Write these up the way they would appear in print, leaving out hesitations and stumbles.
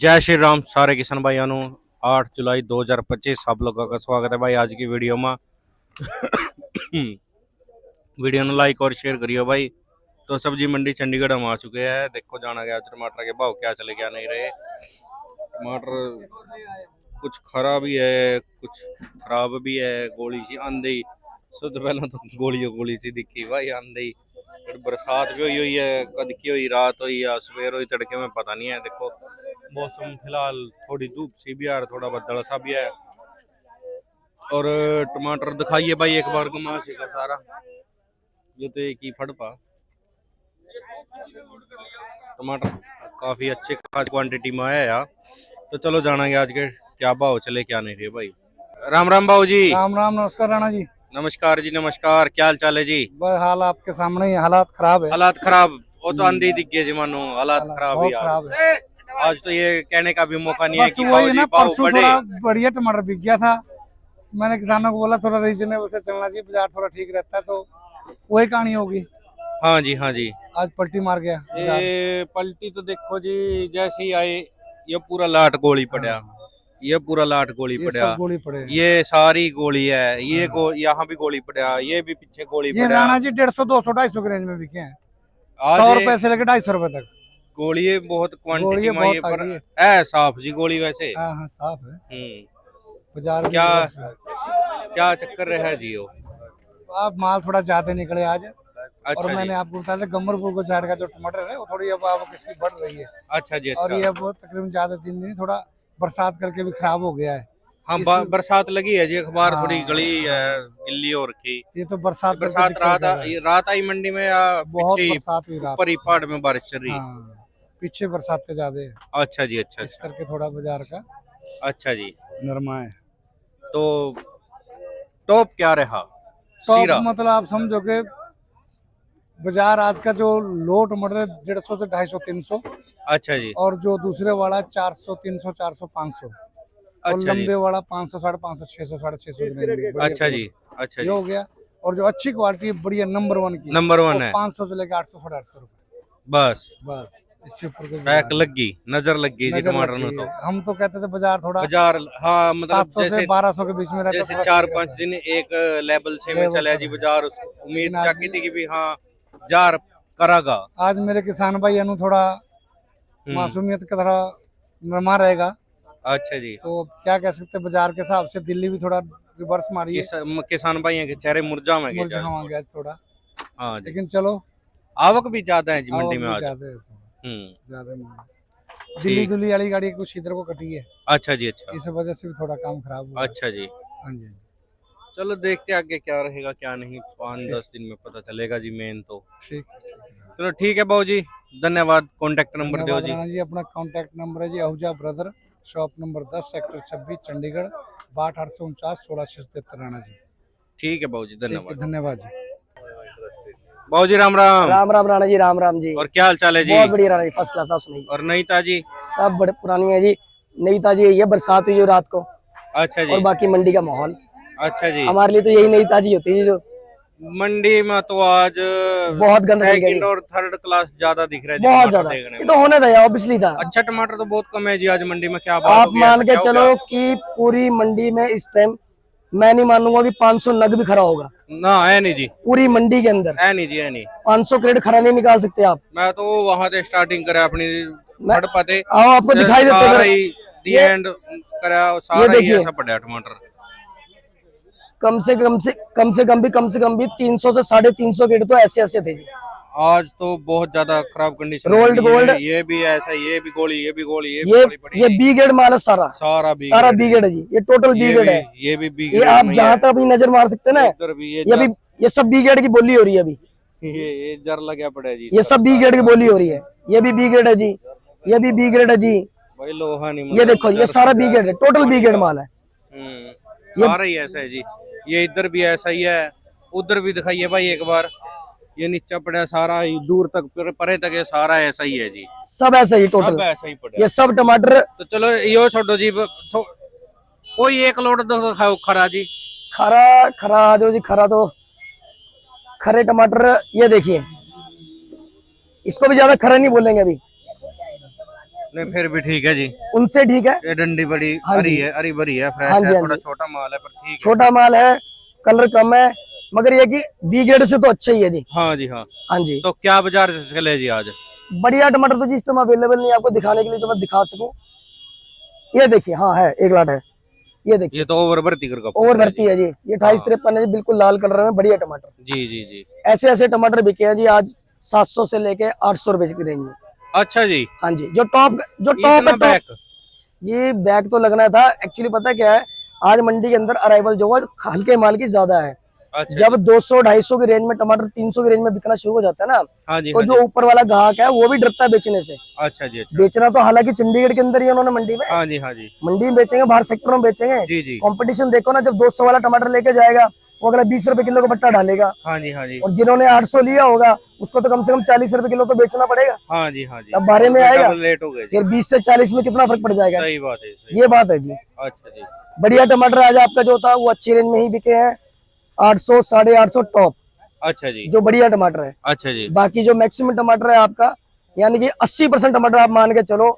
जय श्री राम सारे किसान भाइयों नु 8 जुलाई 2025 सब लोगों का स्वागत है भाई आज की वीडियो में। वीडियो ने लाइक और शेयर करियो भाई। तो सब्जी मंडी चंडीगढ़ हम आ चुके हैं। देखो जाना गया टमाटर के भाव क्या चले क्या नहीं रहे। टमाटर कुछ खराब भी है कुछ खराब भी है। गोली सी आंधी शुद्ध पहला तो गोली सी दिखी भाई आंधी। बरसात भी हुई है कद की हुई रात हुई या सवेर हुई तड़के में पता नहीं है। देखो मौसम फिलहाल थोड़ी धूप सी भी है थोड़ा बदल सा भी है। और टमाटर दिखाइए भाई एक बार गमाशे का सारा ये तो एक ही फड़ पा टमाटर काफी अच्छे खास क्वांटिटी में आया यार। तो चलो जानेंगे आज के क्या भाव चले क्या नहीं थे भाई। राम राम बाबू जी। राम राम, नमस्कार राणा जी। नमस्कार जी नमस्कार। क्या हाल चाल है जी? बस हाल आपके सामने ही, हालात खराब है। हालात खराब वो तो आंधी दिख गई जी मानो हालात खराब ही बहुत यार। खराब है। आज तो ये कहने का भी मौका नहीं है बस कि वही बाबू है जी ना, भाव परसों बढ़े। थोड़ा बढ़िया टमाटर बिक गया था। मैंने किसानों को बोला थोड़ा रीजनेबल से चलना चाहिए, बाजार थोड़ा ठीक रहता है, तो वही कहानी होगी। हाँ जी हाँ जी। आज पलटी मार गया बाजार। ये पलटी तो देखो जी जैसे ही आए ये पूरा लाट गोली पड़ा। हाँ, ये पूरा लाट गोली ये पड़ा। सब गोली पड़े हैं। ये सारी गोली है ये हाँ। यहाँ भी गोली पड़ा ये भी पीछे गोली ये पड़ा। राणा जी 150, 200, 250 की रेंज में बिके हैं। आज 100 रुपए से लेकर 250 रुपए तक। गोली बहुत क्वांटिटी गोली में बहुत ये पर तगड़ी है। है साफ जी गोली वैसे। हाँ हाँ, साफ है। बाजार में क्या रिवर्स है। क्या चक्कर रहा जी वो? आप माल थोड़ा ज्यादा निकले आज। और अच्छा मैंने जी आपको बताया था गम्बरपुर को साइड का जो टमाटर है वो थोड़ी अब किसकी बढ़ रही है। अच्छा जी और अच्छा। ये अब तकरीबन ज्यादा दिन नहीं, थोड़ा बरसात करके भी खराब हो गया है। हाँ इस बरसात लगी है जी अखबार थोड़ी हाँ, गली है गिल्ली हो रखी। ये तो बरसात करके बरसात दिक्कत ज्यादा है। रात आई मंडी में या बहुत पीछे ही बरसात हुई रात। ऊपर ही पहाड़ में बारिश चल रही? हाँ, पीछे बरसात ज्यादा है, अच्छा जी अच्छा इस अच्छा। करके थोड़ा बाजार का अच्छा जी। नरमा है। तो टॉप क्या रहा? टॉप सीरा। मतलब आप समझो कि बाजार आज का जो लो टमाटर है 150 से 250, 300। अच्छा जी और जो दूसरे वाला 400, 300, 400, 500। और अच्छा जी लंबे वाला 500, 550, 600, 650 अच्छा जी अच्छा ये जी। हो गया। और जो अच्छी क्वालिटी बढ़िया नंबर 1 की नंबर वो 1 है 500 से लेकर 800, 850 रुपए। बस। बस इसके ऊपर कोई पैक बाजार लग गई नजर लग गई नहीं। जी नजर लग टमाटर में गई तो। है। हम तो कहते थे बाजार थोड़ा बाजार हाँ मतलब 700 से जैसे 1200 के बीच में रहता, जैसे थोड़ा चार ठीक पांच रहता दिन एक लेवल से में लेवल चला पर जी है। बाजार उम्मीद लेकिन आज जाकी थी कि भी हाँ जार करागा। आज मेरे किसान भाई अनु थोड़ा मासूमियत का थोड़ा नमा रहेगा। अच्छा जी। तो क्या कह सकते हैं, बाजार के हिसाब से दिल्ली भी थोड़ा रिवर्स मारी है। किसान भाई के चेहरे मुरझा में गए मुरझावांगे आज थोड़ा। हाँ जी। लेकिन चलो, आवक भी ज्यादा है जी मंडी आवक में भी आज। ज्यादा है इसमें, ज्यादा माल है। दिल्ली ठीक। दुल्ली वाली गाड़ी कुछ इधर को कटी है, अच्छा जी अच्छा इस वजह से भी थोड़ा काम खराब हुआ है। अच्छा जी। हाँ जी, चलो देखते हैं आगे क्या रहेगा क्या नहीं 5-10 ठीक दिन में पता चलेगा जी मेन तो। ठीक है, ठीक है। चलो ठीक है बाबू जी धन्यवाद। कॉन्टेक्ट नंबर दो धन्यवाद जी। राणा जी। अपना कांटेक्ट नंबर है जी Ahuja brother, shop number 10, sector 26, Chandigarh, 62 849 16 673 Rana ji. ठीक है बाबू जी ठीक है, धन्यवाद। धन्यवाद जी। बाबू जी राम राम। राम राम राणा जी, राम राम जी। और क्या हाल चाल है जी? बहुत बढ़िया राणा जी, फर्स्ट क्लास। आप सुनाइए। और नई ताजी? सब बड़े पुरानी है जी। नई ताजी यही है, बरसात हुई जो रात को, अच्छा जी और बाकी मंडी का माहौल। अच्छा जी। हमारे लिए तो यही नई ताजी होती है जो मंडी में तो आज बहुत गंदा चल गया सेकंड जी। और थर्ड क्लास ज्यादा दिख रहा है जी बहुत टमाटर ज्यादा, देखने ये में। तो होने था, ऑब्वियसली था। अच्छा टमाटर तो बहुत कम है जी आज मंडी में क्या बात आप हो गई? मान ऐसा के क्या हो चलो गया? कि पूरी मंडी में इस टाइम मैं नहीं मानूंगा कि 500 नग भी खरा होगा ना है नहीं जी। पूरी मंडी के अंदर। है नहीं जी है नहीं। 500 क्रेट खरा नहीं निकाल सकते आप। मैं तो वहां से स्टार्टिंग करा अपनी मैं फड़ पाते आओ आपको दिखाई देते सारा इधर। ही दी ये एंड करा सारा ही देखिए, ऐसा पड़ा टमाटर। कम से कम भी 300 से 350 क्रेट तो ऐसे ऐसे थे जी। आज तो बहुत ज्यादा खराब कंडीशन रोल्ड गोल्ड, ये भी ऐसा ये भी गोली ये भी गोली ये भी ये गोली पड़ी ये जी। बी ग्रेड माल है सारा। सारा बी सारा ग्रेड बी है। ग्रेड है जी, ये टोटल बी ग्रेड है। ये भी बी ये ग्रेड आप में ही जहां है। तक अपनी नजर मार सकते हैं ना, इधर भी ये भी ये सब बी ग्रेड की बोली हो रही है अभी। ये जर लगा पड़ा है जी। ये सब बी ग्रेड की बोली हो रही है। ये भी बी ग्रेड है जी, ये भी बी ग्रेड है जी। भाई लोहा नहीं ये देखो, ये सारा बी ग्रेड है, टोटल बी ग्रेड माल है। सारा ही ऐसा है जी। ये इधर भी ऐसा ही है उधर भी दिखाइए भाई एक बार। ये नीचा पड़ा सारा ही दूर तक परे तक ये सारा ऐसा ही है जी। सब ऐसा ही टोटल, सब ऐसा ही पड़ा। ये सब टमाटर तो चलो यो छोड़ो जी कोई एक लोड दिखाओ खरा जी। खरा खरा आ जाओ जी। खरा तो खरे टमाटर ये देखिए, इसको भी ज्यादा खरा नहीं बोलेंगे अभी। नहीं फिर भी ठीक है जी। उनसे ठीक है। ये डंडी बड़ी हाँ हरी जी। है, हरी भरी है, फ्रेश हाँ जी, है, हाँ थोड़ा जी। छोटा माल है पर ठीक है। छोटा माल है, कलर कम है, मगर ये कि बी ग्रेड से तो अच्छा ही है जी। हाँ जी हाँ। हाँ जी। तो क्या बाजार चले जी आज? बढ़िया टमाटर तो जी इस टाइम अवेलेबल नहीं है आपको दिखाने के लिए, जो मैं दिखा सकूं। ये देखिए, हाँ है, एक लाट है, ये देखिए। ये तो ओवर भर्ती कर ओवर भर्ती है जी, ये 28-53 है जी, बिल्कुल लाल कलर में, बढ़िया टमाटर। जी जी जी। ऐसे ऐसे टमाटर बिके हैं जी आज 700 से लेके 800 रुपए की रेंज में। अच्छा जी, हाँ जी, जो टॉप इतना है टॉप बैक। जी। बैग तो लगना था एक्चुअली, पता क्या है, आज मंडी के अंदर अराइवल जो है हल्के माल की ज्यादा है। अच्छा जब जी। 200-250 की रेंज में टमाटर 300 की रेंज में बिकना शुरू हो जाता है ना, हाँ जी तो हाँ जो जी। ऊपर वाला ग्राहक है वो भी डरता है बेचने से। अच्छा जी अच्छा। बेचना तो हालांकि चंडीगढ़ के अंदर ही है उन्होंने, मंडी में, हाँ जी हाँ जी। मंडी में बेचेंगे, बाहर सेक्टरों में बेचेंगे। जी जी। कंपटीशन देखो ना, जब 200 वाला टमाटर लेके जाएगा वो अगला 20 रुपए किलो का बट्टा डालेगा, हाँ जी हाँ जी। और जिन्होंने 800 लिया होगा उसको तो कम से कम 40 रुपए किलो तो बेचना पड़ेगा, हाँ जी हाँ जी। तब बारे में तो आएगा। डबल रेट हो गए जी। फिर 20 से 40 में कितना फर्क पड़ जाएगा। सही बात है, सही। ये बात है जी। अच्छा जी। बढ़िया टमाटर आज आपका जो था वो अच्छी रेंज में ही बिके हैं, 800 850 टॉप, अच्छा जी। जो बढ़िया टमाटर है। अच्छा जी। बाकी जो मैक्सिमम टमाटर है आपका, यानी कि 80% टमाटर आप मान के चलो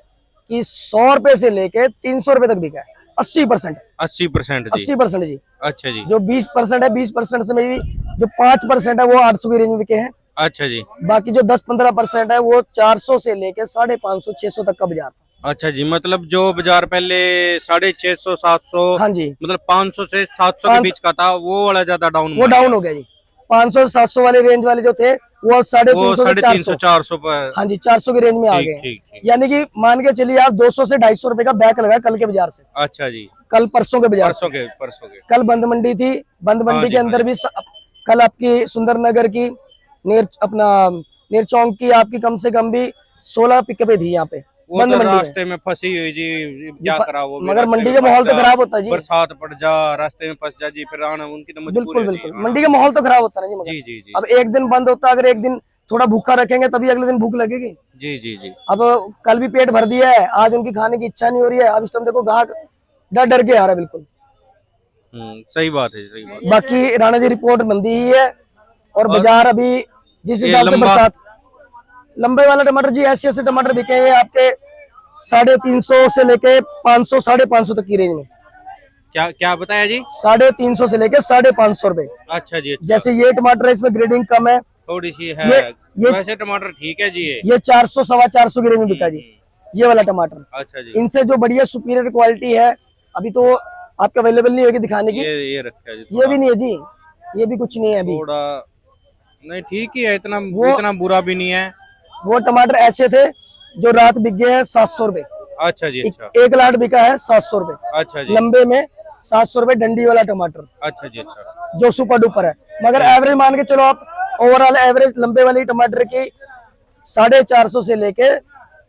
कि 100 रुपए से लेके 300 रुपए तक बिका है। 80%, 80% जी। 80% जी। अच्छा जी। जो 20% है, 20% से में भी जो 5% है वो 800 की रेंज में बिके हैं। अच्छा जी। बाकी जो 10-15% है वो 400 से लेके 550 600 तक का बाजार। अच्छा जी, मतलब जो बाजार पहले 650 700, हाँ जी, मतलब 500 से 700 के बीच का था, वो वाला ज्यादा डाउन वो डाउन हो गया जी। 500-700 वाले रेंज वाले जो थे वो 350 वो से 350 400, 400 पर। हाँ जी, 400 की रेंज में आ ठीक गए हैं। ठीक ठीक। यानी कि मान के चलिए आप 200 से 250 रुपए का बैक लगा कल के बाजार से, अच्छा जी। कल परसों के बाजार से। परसों के। कल बंद मंडी थी, बंद हाँ मंडी जी के हाँ अंदर जी। भी कल आपकी सुंदरनगर की अपना नेरचौक की आपकी कम से कम भी 16 पिकअपें थी यहाँ पे वो बंद तो मंडी में। रास्ते में फंसी हुई जी, क्या करा वो भी, मगर रास्ते मंडी में का फंस माहौल तो जा, खराब होता है जी। बरसात पड़ जा, रास्ते में फंस जा जी, फिर आना उनकी तो मजबूरी बिल्कुल है जी, बिल्कुल, आना। मंडी का माहौल तो खराब होता है ना जी। मगर जी जी जी। अब एक दिन बंद होता है, अगर एक दिन थोड़ा भूखा रखेंगे तभी अगले दिन भूख लगेगी। जी जी जी। अब कल भी पेट भर दिया है, आज उनकी खाने की इच्छा नहीं हो रही है। अब इस टाइम देखो ग्राहक डर डर के आ रहा है बिल्कुल। सही बात है, सही बात। बाकी राणा जी रिपोर्ट मंदी ही है, और बाजार अभी जिस ये हिसाब से लंबा- बरसात, लंबे वाला टमाटर जी ऐसे ऐसे टमाटर बिके हैं आपके 350 से लेके 500 550 तक की रेंज में। क्या क्या बताया जी? 350 से लेके 550 रुपए। अच्छा जी अच्छा। जैसे ये टमाटर है, इसमें ग्रेडिंग कम है, थोड़ी सी है। ये वैसे टमाटर ठीक है जी ये। ये 400 450 की रेंज में बिका जी, ये वाला टमाटर। अच्छा जी। इनसे जो बढ़िया सुपीरियर क्वालिटी है अभी तो आपके अवेलेबल नहीं होगी दिखाने की। ये रखा है जी, ये भी नहीं है जी, ये भी कुछ नहीं है अभी। थोड़ा नहीं, ठीक ही है, इतना वो- इतना बुरा भी नहीं है। वो टमाटर ऐसे थे जो रात बिक गए हैं 700 रुपए। अच्छा जी अच्छा। एक लाट बिका है 700 रुपए, अच्छा जी। लंबे में 700 रुपए डंडी वाला टमाटर, अच्छा जी अच्छा। जो सुपर डुपर है। मगर एवरेज मान के चलो आप, ओवरऑल एवरेज लंबे वाली टमाटर की 450 से लेके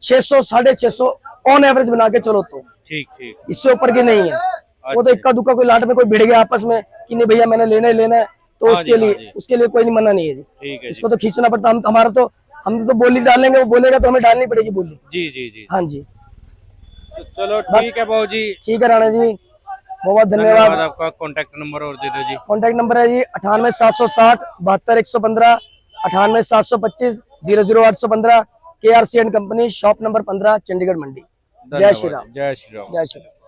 600 650 ऑन एवरेज बना के चलो, तो ठीक ठीक। इससे ऊपर की नहीं है। वो तो अच्छा। इक्का दुक्का कोई लाट में कोई भिड़ गया आपस में कि नहीं भैया मैंने लेना है, तो हाँ उसके जी, लिए हाँ जी। उसके लिए कोई नहीं, मना नहीं है जी। ठीक है जी। इसको तो खींचना पड़ता, हम तो बोली डालेंगे, वो बोलेगा तो हमें डालनी पड़ेगी बोली। जी जी जी। हाँ जी, तो चलो ठीक है बाबू जी, ठीक है राणा जी, बहुत धन्यवाद। आपका कांटेक्ट नंबर और दे दो जी। कॉन्टैक्ट नंबर है जी 98 760 72 115, 98 725 00815, KRC and company, shop number 15, Chandigarh मंडी। जय श्री राम। जय श्री राम। जय श्री राम।